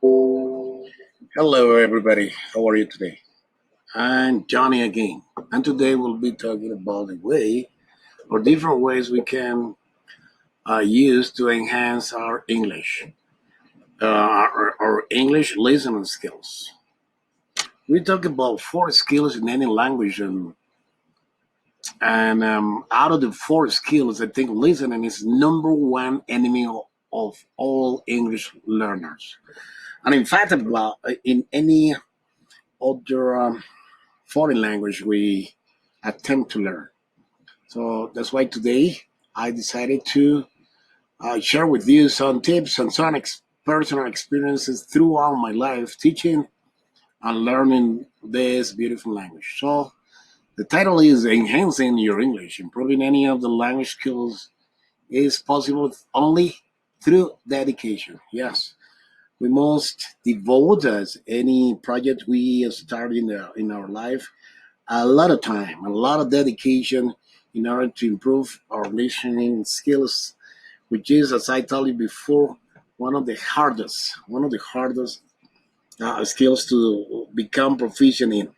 Hello, everybody. How are you today? I'm Johnny again, and today we'll be talking about the way or different ways we can use to enhance our English, our English listening skills. We talk about four skills in any language, and out of the four skills, I think listening is number one enemy of all English learners. And in fact, about in any other foreign language we attempt to learn. So that's why today I decided to share with you some tips and some personal experiences throughout my life teaching and learning this beautiful language. So the title is Enhancing Your English. Improving any of the language skills is possible only through dedication. Yes, we must devote as any project we start in our life a lot of time, a lot of dedication in order to improve our listening skills, which is, as I told you before, one of the hardest skills to become proficient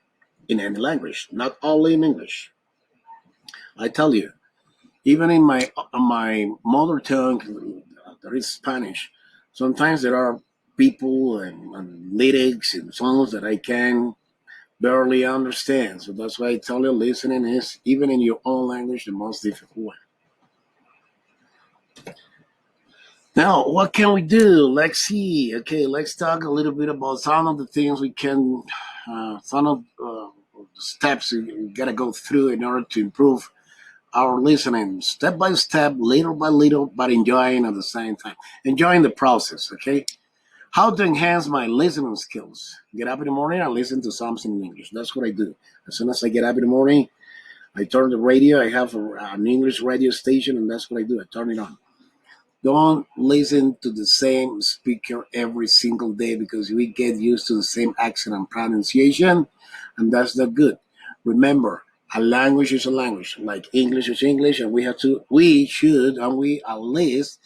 in any language, not only in English. I tell you, even in my mother tongue, there is Spanish. Sometimes there are people and lyrics and songs that I can barely understand. So that's why I tell you listening is, even in your own language, the most difficult one. Now, what can we do? Let's see. Okay, let's talk a little bit about some of the things we can, some of the steps we gotta go through in order to improve our listening step by step, little by little, but enjoying at the same time. Enjoying the process, okay? How to enhance my listening skills. Get up in the morning, I listen to something in English. That's what I do. As soon as I get up in the morning, I turn the radio. I have an English radio station, and that's what I do. I turn it on. Don't listen to the same speaker every single day because we get used to the same accent and pronunciation, and that's not good. Remember, a language is a language. Like English is English, and we should, and we at least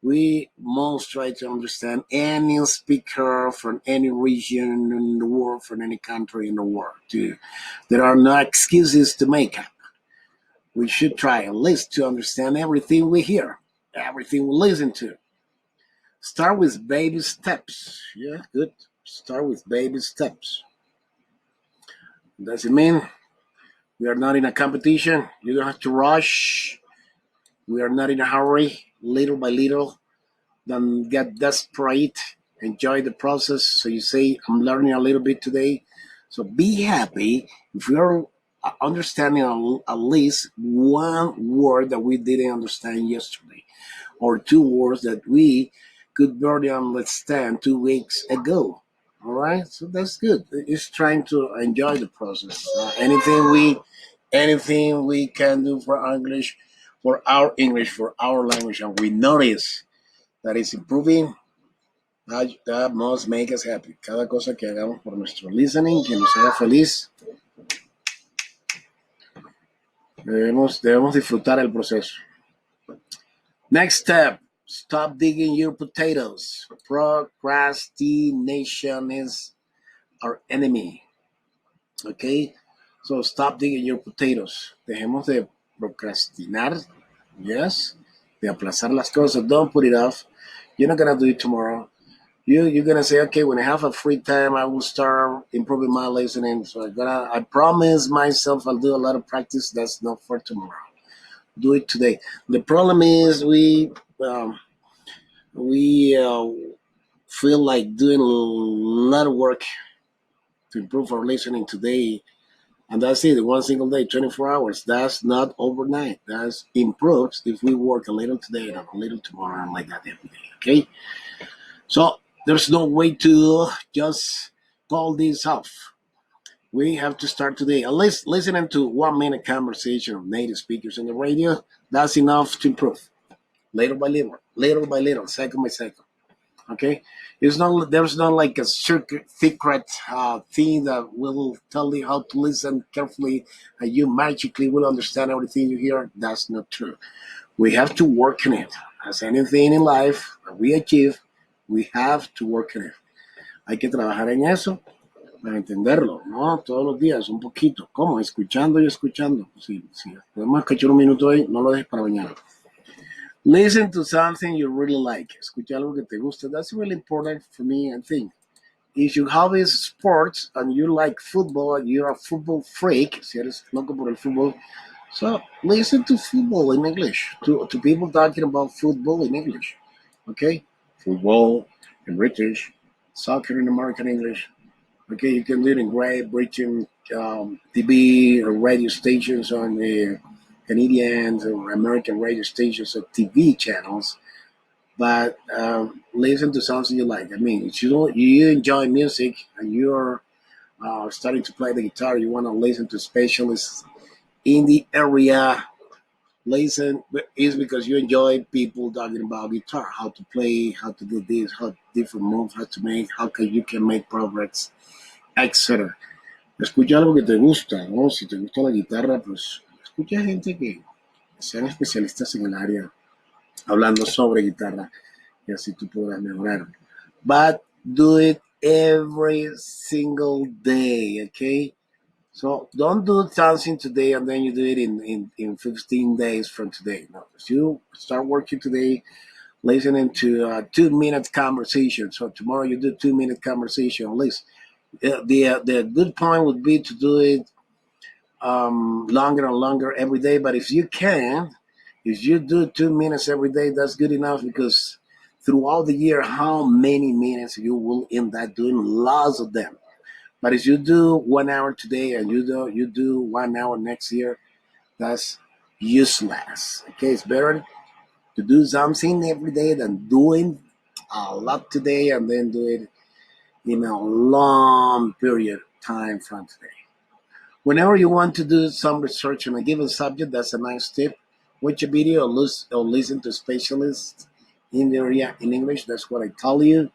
we must try to understand any speaker from any region in the world, from any country in the world. Too. There are no excuses to make up. We should try at least to understand everything we hear, everything we listen to. Start with baby steps. Yeah, good. Start with baby steps. Does it mean we are not in a competition? You don't have to rush. We are not in a hurry. Little by little, don't get desperate. Enjoy the process. So you say, I'm learning a little bit today. So be happy if you're understanding at least one word that we didn't understand yesterday, or two words that we could barely understand 2 weeks ago. All right, so that's good. It's trying to enjoy the process. Anything we can do for our language, and we notice that it's improving. That must make us happy. Cada cosa que hagamos por nuestro listening, que nos haga feliz, debemos disfrutar el proceso. Next step, stop digging your potatoes. Procrastination is our enemy. Okay? So stop digging your potatoes. Dejemos de procrastinar. Yes? De aplazar las cosas. Don't put it off. You're not going to do it tomorrow. You're gonna say, okay, when I have a free time, I will start improving my listening. So I promise myself I'll do a lot of practice. That's not for tomorrow. Do it today. The problem is we feel like doing a lot of work to improve our listening today, and that's it. One single day, 24 hours. That's not overnight. That's improves if we work a little today and a little tomorrow, and like that every day. Okay. So there's no way to just call this off. We have to start today. At least listening to 1 minute conversation of native speakers on the radio, that's enough to improve. Little by little, second by second. Okay, there's not like a secret thing that will tell you how to listen carefully and you magically will understand everything you hear. That's not true. We have to work on it. As anything in life that we achieve, we have to work on it. Hay que trabajar en eso para entenderlo, ¿no? Todos los días, un poquito. ¿Cómo? Escuchando y escuchando. Si podemos escuchar un minuto hoy, no lo dejes para mañana. Listen to something you really like. Escucha algo que te gusta. That's really important for me, I think. If your hobby is sports and you like football and you're a football freak, si eres loco por el fútbol, so listen to football in English, to people talking about football in English. Okay? Football in British, soccer in American English. Okay, you can do it in Great Britain, TV or radio stations on the Canadian or American radio stations or TV channels. But listen to something you like. I mean, if you enjoy music and you're starting to play the guitar, you want to listen to specialists in the area. Listen is because you enjoy people talking about guitar, how to play, how to do this, how different moves, how to make, how can you can make progress, etc. Escucha algo que te gusta, ¿no? Si te gusta la guitarra, pues escucha gente que sean especialistas en el área hablando sobre guitarra y así tú podrás mejorar. But do it every single day, okay? So don't do something today and then you do it in 15 days from today. No, if you start working today, listening to a 2 minute conversation. So tomorrow you do 2 minute conversation at least. The good point would be to do it longer and longer every day. But if you can, if you do 2 minutes every day, that's good enough because throughout the year, how many minutes you will end up doing? Lots of them. But if you do 1 hour today and you do 1 hour next year, that's useless. Okay, it's better to do something every day than doing a lot today and then do it in a long period of time from today. Whenever you want to do some research on a given subject, that's a nice tip. Watch a video or listen to specialists in the area in English. That's what I tell you.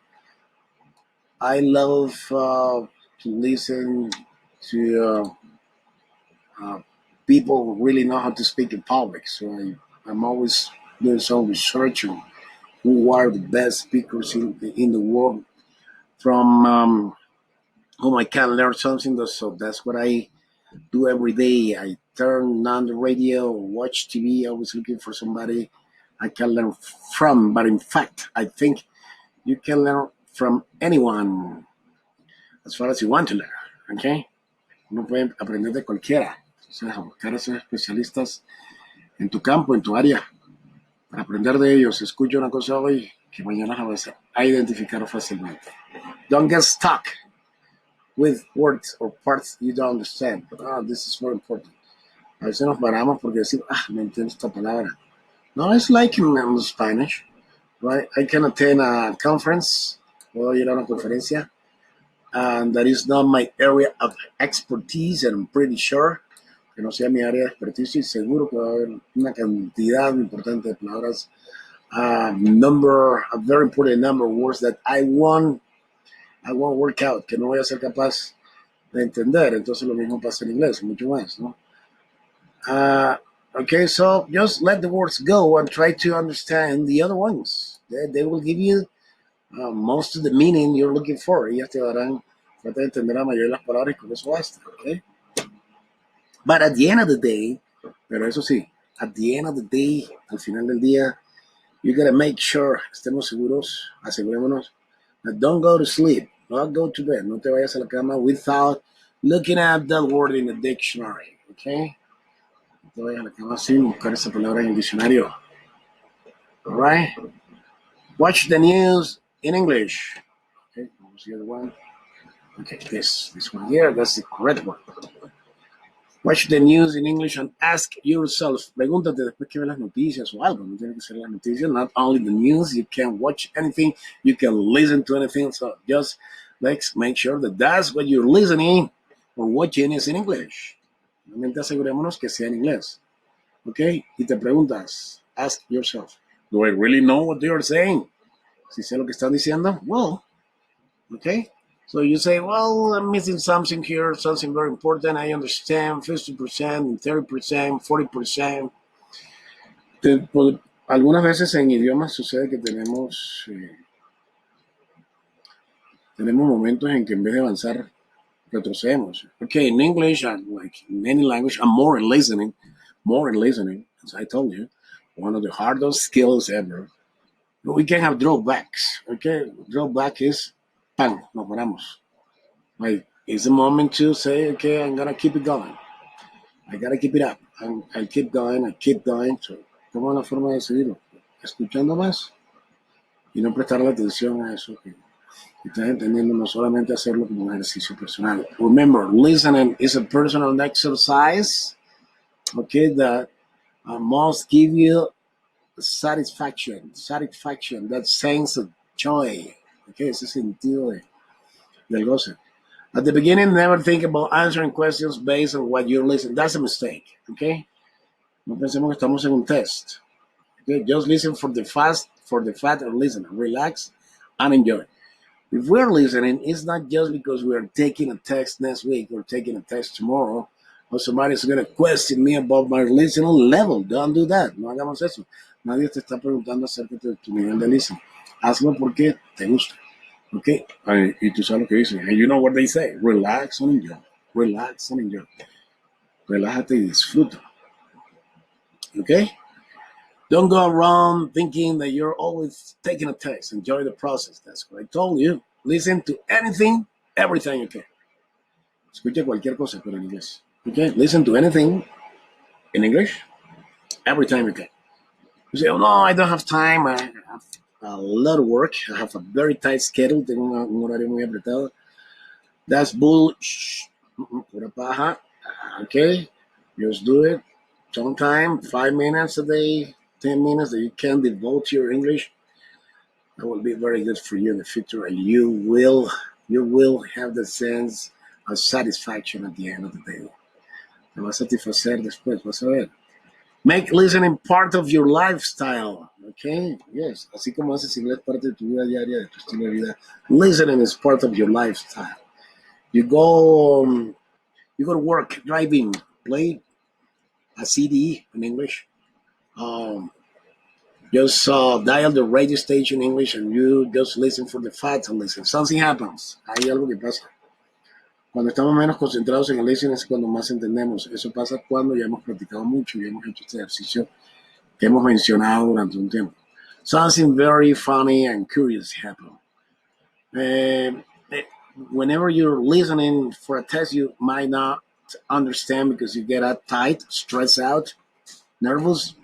I love to listen to uh, people who really know how to speak in public. So I'm always doing some research on who are the best speakers in the world from whom I can learn something. So that's what I do every day. I turn on the radio, watch TV, always looking for somebody I can learn from. But in fact, I think you can learn from anyone as far as you want to learn. Okay? Uno puede aprender de cualquiera. O sea, buscar a esos especialistas en tu campo, en tu área, para aprender de ellos. Escucha una cosa hoy que mañana la vas a identificar fácilmente. Don't get stuck with words or parts you don't understand. This is very important. A veces nos paramos porque decimos, no entiendo esta palabra. No, it's like in Spanish, right? I can attend a conference, puedo ir a una conferencia, and that is not my area of expertise, and I'm pretty sure que no sea mi área de expertise, y seguro que va a haber una cantidad importante de palabras, a very important number of words that I won't work out, que no voy a ser capaz de entender. Entonces lo mismo pasa en inglés, mucho más, ¿no? Uh, okay, so just let the words go and try to understand the other ones. They will give you most of the meaning you're looking for. Ellas te darán, trata de entender la mayoría de las palabras y con eso basta, okay? But at the end of the day, pero eso sí, at the end of the day, al final del día, you gotta make sure, estemos seguros, asegurémonos, that don't go to sleep, don't go to bed, no te vayas a la cama without looking at that word in the dictionary, okay? No te vayas a la cama sin buscar esa palabra en el diccionario. Alright? Watch the news in English. Okay, what was the other one? Okay, this one here, that's the correct one. Watch the news in English and ask yourself. Pregúntate después que ves las noticias o algo. No tiene que ser las noticias. Not only the news. You can watch anything. You can listen to anything. So just let's make sure that that's what you're listening or watching is in English. Realmente asegurémonos que sea en inglés. Okay? Y te preguntas. Ask yourself. Do I really know what they are saying? Si sé lo que están diciendo, well, okay? So you say, well, I'm missing something here, something very important. I understand 50%, 30%, 40%. Algunas veces en idiomas sucede que tenemos Tenemos momentos en que en vez de avanzar, retrocedemos. Okay, in English, and like in any language, I'm more in listening, as I told you, one of the hardest skills ever. But we can have drawbacks. Okay, drawback is, bang, nos paramos. Like, it's the moment to say, okay, I'm gonna keep it going. I gotta keep it up. I keep going, I keep going. So, ¿cómo es la forma de decidirlo? Escuchando más y no prestarle atención a eso que estás entendiendo, no solamente hacerlo como un ejercicio personal. Remember, listening is a personal exercise, okay, that must give you satisfaction, that sense of joy, okay, ese sentido del goce. At the beginning, never think about answering questions based on what you're listening. That's a mistake, okay? No pensemos que estamos en un test. Okay? Just listen for the fact of listening. Relax and enjoy. If we're listening, it's not just because we're taking a test next week or taking a test tomorrow, or somebody's going to question me about my listening level. Don't do that. No hagamos eso. Nadie te está preguntando acerca de tu nivel de listening. Hazlo porque te gusta. Okay? Y tú sabes lo que dicen. And you know what they say. Relax and enjoy. Relax and enjoy. Relájate y disfruta. Okay? Don't go around thinking that you're always taking a test. Enjoy the process. That's what I told you. Listen to anything, every time you can. Escucha cualquier cosa, pero en inglés. Okay? Listen to anything in English, every time you can. You say, oh, no, I don't have time. I have a lot of work. I have a very tight schedule. Tengo un horario muy apretado. That's bull. Pura paja. Okay? Just do it. Sometime, 5 minutes a day, 10 minutes that you can devote to your English. That will be very good for you in the future, and you will have the sense of satisfaction at the end of the day. Te va a satisfacer después, vas a ver. Make listening part of your lifestyle. Okay? Yes. Así como haces inglés parte de tu vida diaria, de tu estilo de vida. Listening is part of your lifestyle. You go, you go to work, driving, play a CD in English. Um, just dial the radio station in English and you just listen for the facts and listen. Something happens. Hay algo que pasa. Cuando estamos menos concentrados en el listening es cuando más entendemos. Eso pasa cuando ya hemos practicado mucho y hemos hecho este ejercicio que hemos mencionado durante un tiempo. Something very funny and curious happened. Uh, Whenever you're listening for a test, you might not understand because you get uptight, stressed out, nervous,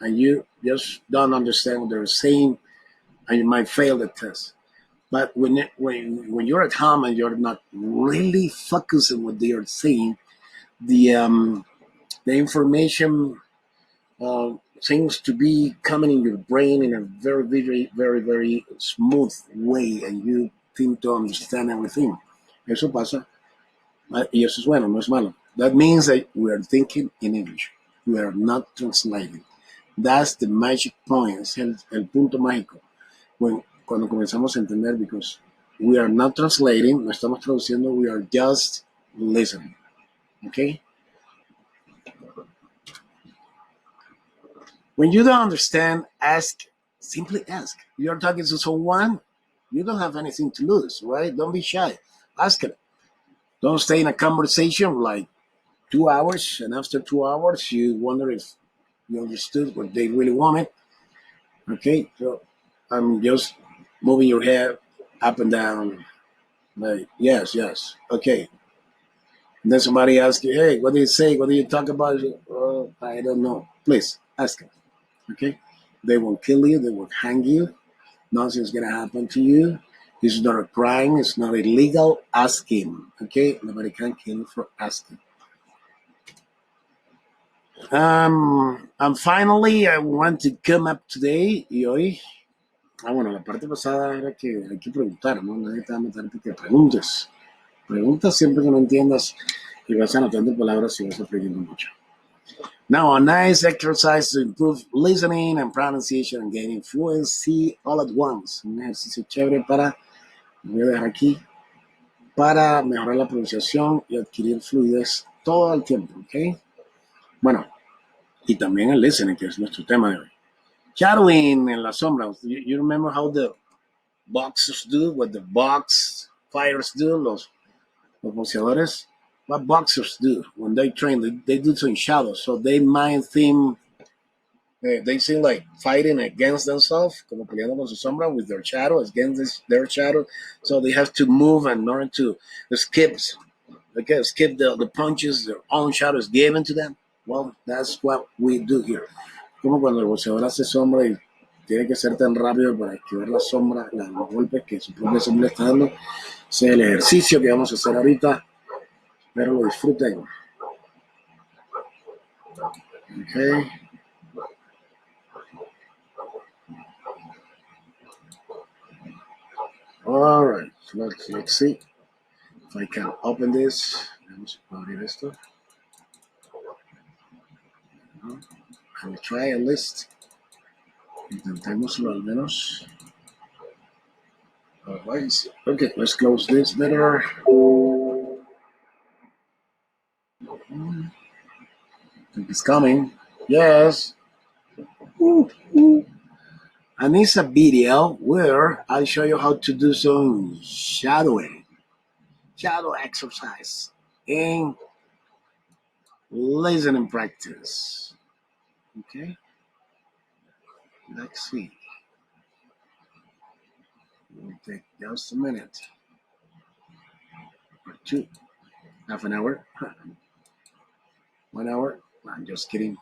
and you just don't understand what they're saying, and you might fail the test. But when you're at home and you're not really focusing on what they are saying, the information seems to be coming in your brain in a very, very, very, very smooth way, and you seem to understand everything. Eso pasa, y eso es bueno, no es malo. That means that we are thinking in English. We are not translating. That's the magic point. Es el punto mágico. Cuando comenzamos a entender, because we are not translating, no estamos traduciendo, we are just listening. Okay? When you don't understand, ask. Simply ask. You're talking to someone, you don't have anything to lose, right? Don't be shy. Ask it. Don't stay in a conversation like 2 hours, and after 2 hours, you wonder if you understood what they really wanted. Okay, so I'm just moving your head up and down, like yes, yes, okay. And then somebody asks you, "Hey, what do you say? What do you talk about?" Oh, I don't know. Please ask them. Okay, they won't kill you. They won't hang you. Nothing's gonna happen to you. It's not a crime. It's not illegal. Ask him. Okay, nobody can kill you for asking. And finally, I want to come up today y hoy. Bueno, la parte pasada era que hay que preguntar, ¿no? Nadie te va a meter que preguntes. Preguntas siempre que no entiendas y vas anotando palabras y vas aprendiendo mucho. Now, a nice exercise to improve listening and pronunciation and gaining fluency all at once. Un ejercicio chévere para, voy a dejar aquí, para mejorar la pronunciación y adquirir fluidez todo el tiempo, ¿ok? Bueno, y también el listening, que es nuestro tema de hoy. Shadowing en la sombra. You remember how the boxers do? What the box fighters do, los boxeadores, what boxers do when they train, they do it in shadows. So they mind theme, they seem like fighting against themselves, como peleando con su sombra with their shadow, against their shadow. So they have to move in order to skip, okay, skip the punches their own shadow is given to them. Well, that's what we do here. Como cuando el boxeador hace sombra y tiene que ser tan rápido para esquivar la sombra, los golpes que su propia sombra está dando. Ese es el ejercicio que vamos a hacer ahorita. Espero lo disfruten. Okay. All right. So let's see if I can open this. Vamos a abrir esto. I'll try a list. Intentémoslo al menos. Alright. Okay, let's close this better. It's coming. Yes. And it's a video where I'll show you how to do some shadowing, shadow exercise, and listening practice. Okay. Let's see. It will take just a minute or two, half an hour, 1 hour. I'm just kidding.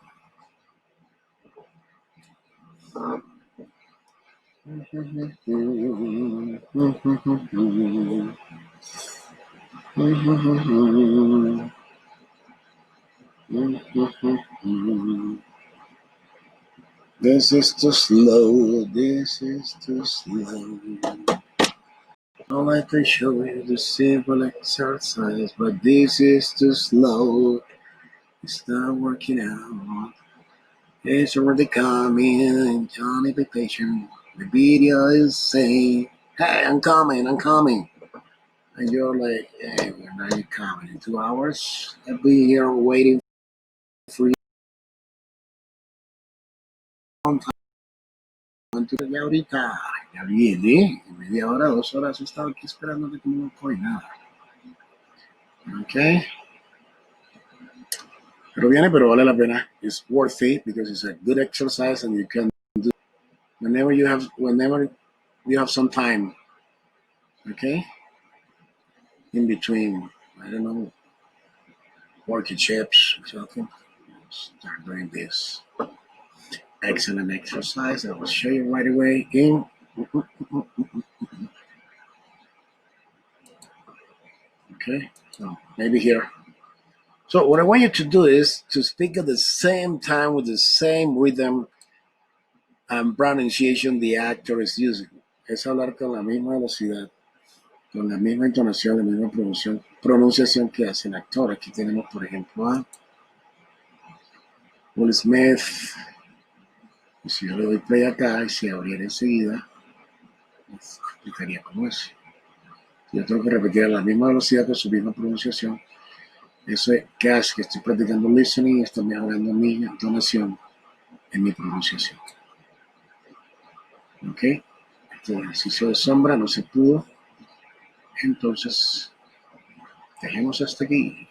This is too slow. This is too slow. All I can show you the simple exercise, but this is too slow. It's not working out. It's already coming. Johnny, be patient. The video is saying, "Hey, I'm coming. I'm coming." And you're like, "Hey, when are you coming? In 2 hours? I'll be here waiting for you." Ya ahorita, ya viene, en media hora, 2 horas, he estado aquí esperando que no coge nada. Ok, pero viene, pero vale la pena. It's worth it because it's a good exercise and you can do whenever you have some time. Okay, in between, I don't know, working chips or something. Start doing this. Excellent exercise. I will show you right away in. Okay, so maybe here. So what I want you to do is to speak at the same time with the same rhythm and pronunciation the actor is using. Es hablar con la misma velocidad, con la misma entonación, la misma pronunciación que hace el actor. Aquí tenemos, por ejemplo, a Will Smith. Y si yo le doy play acá y se abriera enseguida, explicaría como es. Yo tengo que repetir a la misma velocidad con su misma pronunciación. Eso es que hace que estoy practicando listening y estoy mejorando mi entonación en mi pronunciación. ¿Ok? Este ejercicio de sombra no se pudo. Entonces, dejemos hasta aquí.